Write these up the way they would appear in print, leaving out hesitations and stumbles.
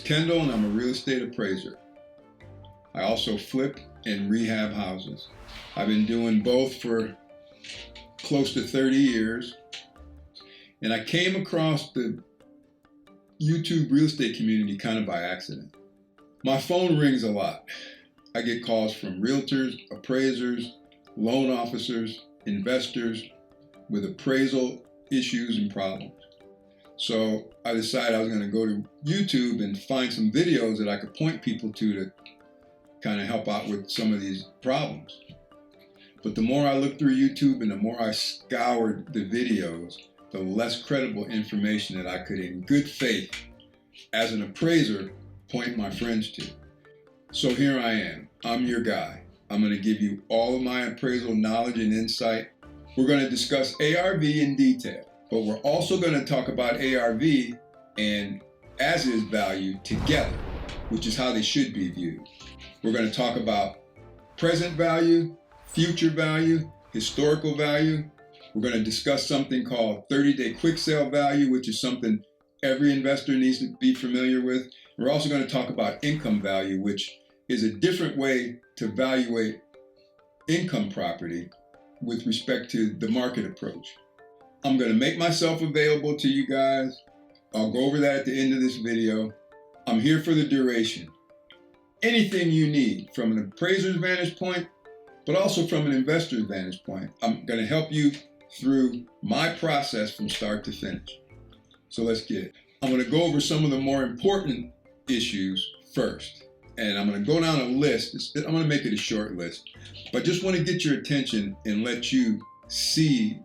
Kendall and I'm a real estate appraiser. I also flip and rehab houses. I've been doing both for close to 30 years. And I came across the YouTube real estate community kind of by accident. My phone rings a lot. I get calls from realtors, appraisers, loan officers, investors with appraisal issues and problems. So I decided I was going to go to YouTube and find some videos that I could point people to kind of help out with some of these problems. But the more I looked through YouTube and the more I scoured the videos, the less credible information that I could, in good faith, as an appraiser, point my friends to. So here I am. I'm your guy. I'm going to give you all of my appraisal knowledge and insight. We're going to discuss ARV in detail, but we're also going to talk about ARV and as-is value together, which is how they should be viewed. We're going to talk about present value, future value, historical value. We're going to discuss something called 30-day quick sale value, which is something every investor needs to be familiar with. We're also going to talk about income value, which is a different way to evaluate income property with respect to the market approach. I'm going to make myself available to you guys. I'll go over that at the end of this video. I'm here for the duration. Anything you need from an appraiser's vantage point, but also from an investor's vantage point, I'm going to help you through my process from start to finish. So let's get it. I'm going to go over some of the more important issues first. And I'm going to go down a list. I'm going to make it a short list. But just want to get your attention and let you see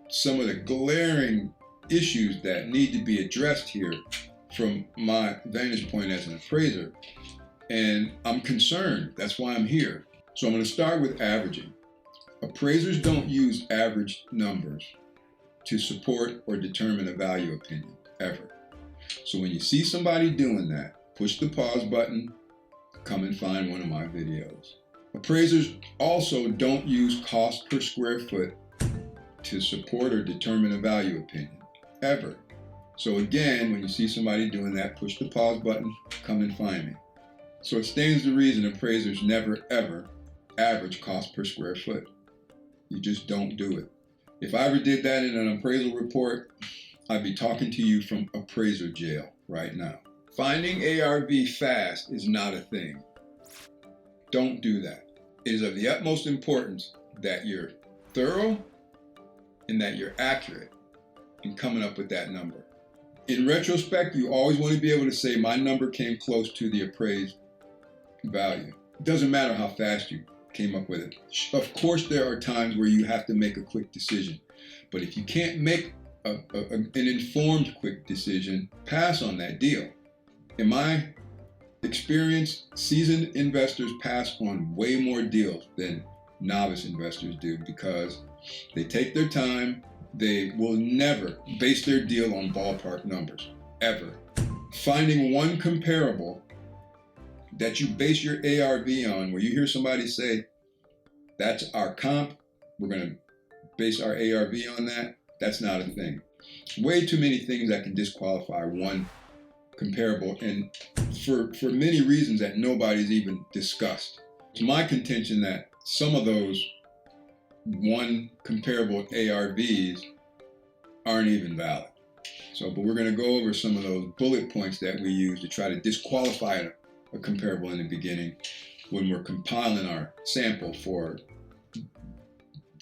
some of the glaring issues that need to be addressed here from my vantage point as an appraiser. And I'm concerned. That's why I'm here. So I'm going to start with averaging. Appraisers don't use average numbers to support or determine a value opinion, ever. So when you see somebody doing that, push the pause button, come and find one of my videos. Appraisers also don't use cost per square foot to support or determine a value opinion, ever. So again, when you see somebody doing that, push the pause button, come and find me. So it stands to reason appraisers never, ever average cost per square foot. You just don't do it. If I ever did that in an appraisal report, I'd be talking to you from appraiser jail right now. Finding ARV fast is not a thing. Don't do that. It is of the utmost importance that you're thorough and that you're accurate in coming up with that number. In retrospect, you always want to be able to say my number came close to the appraised value. It doesn't matter how fast you came up with it. Of course, there are times where you have to make a quick decision. But if you can't make an informed quick decision, pass on that deal. In my experience, seasoned investors pass on way more deals than novice investors do because they take their time. They will never base their deal on ballpark numbers, ever. Finding one comparable that you base your ARV on, where you hear somebody say, that's our comp, we're going to base our ARV on that, that's not a thing. Way too many things that can disqualify one comparable, and for many reasons that nobody's even discussed. It's my contention that some of those one comparable ARVs aren't even valid. But we're going to go over some of those bullet points that we use to try to disqualify a comparable in the beginning when we're compiling our sample for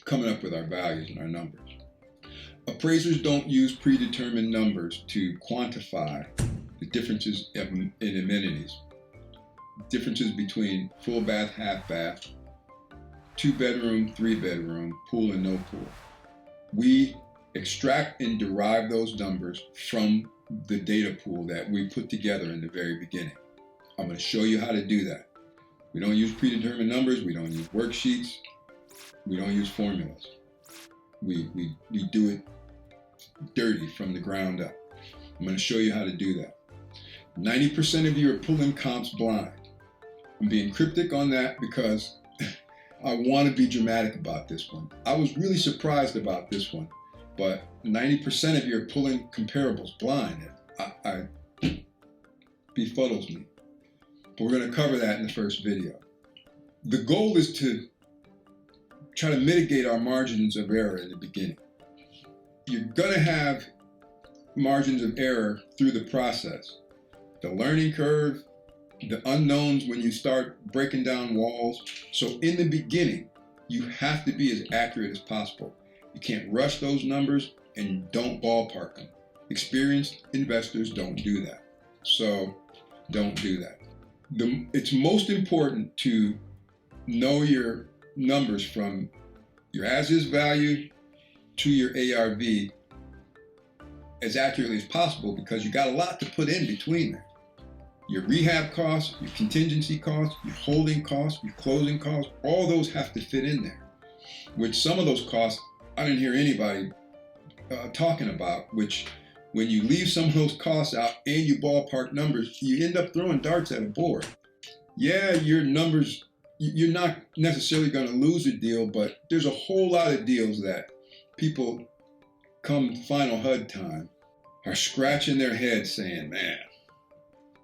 coming up with our values and our numbers. Appraisers don't use predetermined numbers to quantify the differences in amenities. Differences between full bath, half bath, 2-bedroom, 3-bedroom, pool and no pool. We extract and derive those numbers from the data pool that we put together in the very beginning. I'm going to show you how to do that. We don't use predetermined numbers. We don't use worksheets. We don't use formulas. We do it dirty from the ground up. I'm going to show you how to do that. 90% of you are pulling comps blind. I'm being cryptic on that because I want to be dramatic about this one. I was really surprised about this one, but 90% of you are pulling comparables blind. befuddles me. But we're going to cover that in the first video. The goal is to try to mitigate our margins of error in the beginning. You're going to have margins of error through the process. The learning curve, the unknowns when you start breaking down walls. So in the beginning, you have to be as accurate as possible. You can't rush those numbers and don't ballpark them. Experienced investors don't do that. So don't do that. It's most important to know your numbers from your as-is value to your ARV as accurately as possible, because you got a lot to put in between there. Your rehab costs, your contingency costs, your holding costs, your closing costs, all those have to fit in there. Which some of those costs, I didn't hear anybody talking about, which when you leave some of those costs out and you ballpark numbers, you end up throwing darts at a board. Yeah, your numbers, you're not necessarily going to lose a deal, but there's a whole lot of deals that people come final HUD time are scratching their head saying, man,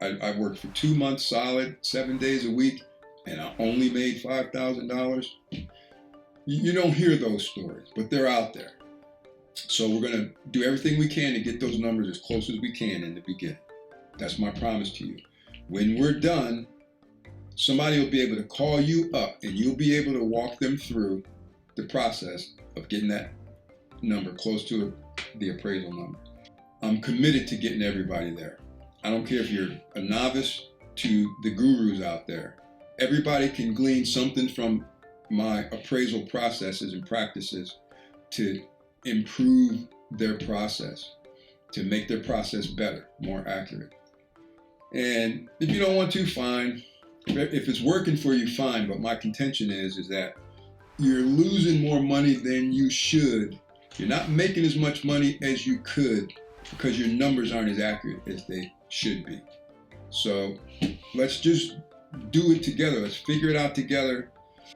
I worked for 2 months solid, 7 days a week, and I only made $5,000. You don't hear those stories, but they're out there. So we're going to do everything we can to get those numbers as close as we can in the beginning. That's my promise to you. When we're done, somebody will be able to call you up and you'll be able to walk them through the process of getting that number close to the appraisal number. I'm committed to getting everybody there. I don't care if you're a novice to the gurus out there. Everybody can glean something from my appraisal processes and practices to improve their process, to make their process better, more accurate. And if you don't want to, fine. If it's working for you, fine. But my contention is that you're losing more money than you should. You're not making as much money as you could because your numbers aren't as accurate as they should be. So let's just do it together. Let's figure it out together.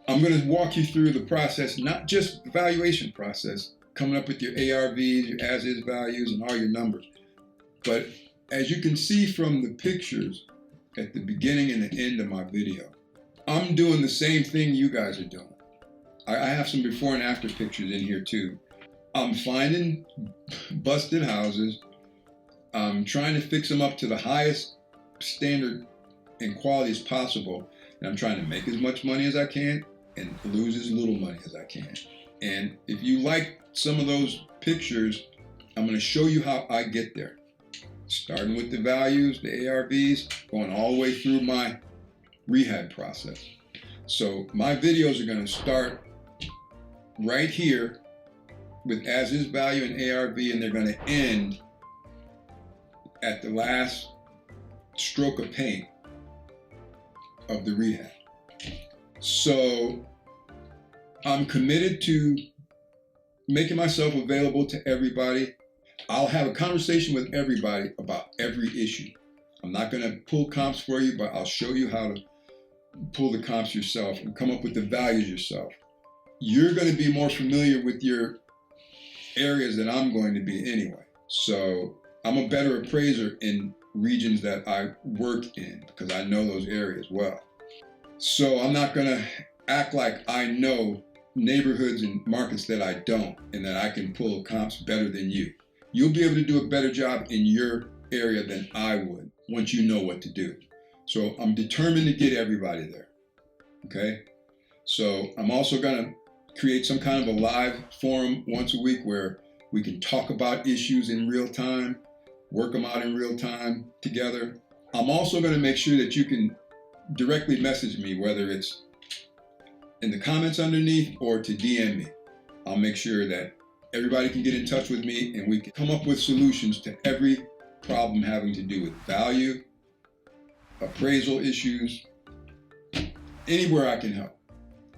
I'm going to walk you through the process, not just the valuation process, coming up with your ARVs, your as-is values, and all your numbers. But as you can see from the pictures at the beginning and the end of my video, I'm doing the same thing you guys are doing. I have some before and after pictures in here too. I'm finding busted houses. I'm trying to fix them up to the highest standard and quality as possible. And I'm trying to make as much money as I can and lose as little money as I can. And if you like some of those pictures, I'm going to show you how I get there. Starting with the values, the ARVs, going all the way through my rehab process. So my videos are going to start right here with as-is value and ARV, and they're going to end at the last stroke of paint of the rehab. So I'm committed to making myself available to everybody. I'll have a conversation with everybody about every issue. I'm not going to pull comps for you, but I'll show you how to pull the comps yourself and come up with the values yourself. You're going to be more familiar with your areas than I'm going to be anyway. So I'm a better appraiser in regions that I work in because I know those areas well. So I'm not going to act like I know neighborhoods and markets that I don't and that I can pull comps better than you. You'll be able to do a better job in your area than I would once you know what to do. So I'm determined to get everybody there, okay? So I'm also gonna create some kind of a live forum once a week where we can talk about issues in real time, work them out in real time together. I'm also gonna make sure that you can directly message me, whether it's in the comments underneath or to DM me. I'll make sure that everybody can get in touch with me and we can come up with solutions to every problem having to do with value, appraisal issues, anywhere I can help.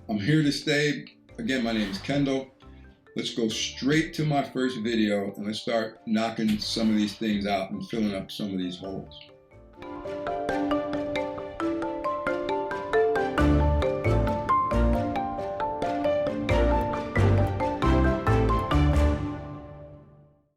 I'm here to stay. Again, my name is Kendall. Let's go straight to my first video and let's start knocking some of these things out and filling up some of these holes.